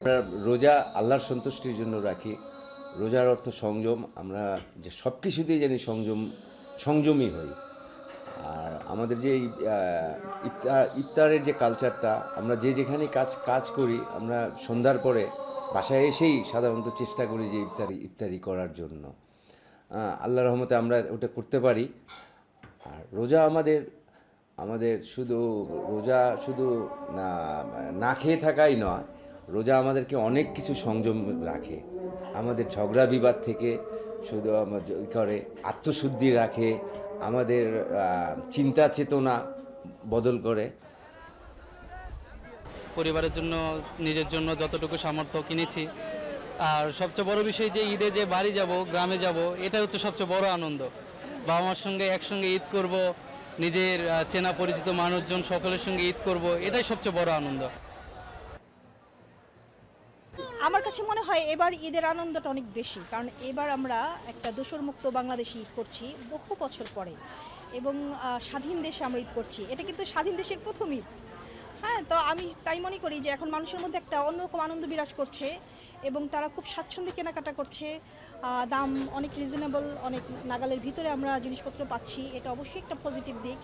আমরা রোজা আল্লাহর সন্তুষ্টির জন্য রাখি। রোজার অর্থ সংযম। আমরা যে সব কিছুতেই জানি সংযমী হই। আর আমাদের যে এই ইফতারের যে কালচারটা, আমরা যে যেখানেই কাজ করি, আমরা সন্ধ্যার পরে বাসায় এসেই সাধারণত চেষ্টা করি যে ইফতারি করার জন্য। আল্লাহর রহমতে আমরা ওটা করতে পারি। আর রোজা আমাদের আমাদের শুধু রোজা শুধু না না খেয়ে থাকাই নয়, রোজা আমাদেরকে অনেক কিছু সংযম রাখে। আমাদের ঝগড়া বিবাদ থেকে শুধু করে আত্মশুদ্ধি রাখে, আমাদের চিন্তা চেতনা বদল করে। পরিবারের জন্য, নিজের জন্য যতটুকু সামর্থ্য কিনেছি। আর সবচেয়ে বড় বিষয় যে ঈদে যে বাড়ি যাব, গ্রামে যাব, এটা হচ্ছে সবচেয়ে বড় আনন্দ। বাবা মার সঙ্গে একসঙ্গে ঈদ করব, নিজের চেনা পরিচিত মানুষজন সকলের সঙ্গে ঈদ করব, এটাই সবচেয়ে বড় আনন্দ। আমার কাছে মনে হয় এবার ঈদের আনন্দটা অনেক বেশি, কারণ এবার আমরা একটা দূষণমুক্ত বাংলাদেশে ঈদ করছি বহু বছর পরে, এবং স্বাধীন দেশে আমরা ঈদ করছি। এটা কিন্তু স্বাধীন দেশের প্রথম ঈদ। হ্যাঁ, তো আমি তাই মনে করি যে এখন মানুষের মধ্যে একটা অন্যরকম আনন্দ বিরাজ করছে, এবং তারা খুব স্বাচ্ছন্দ্যে কেনাকাটা করছে। দাম অনেক রিজনেবল, অনেক নাগালের ভিতরে আমরা জিনিসপত্র পাচ্ছি, এটা অবশ্যই একটা পজিটিভ দিক।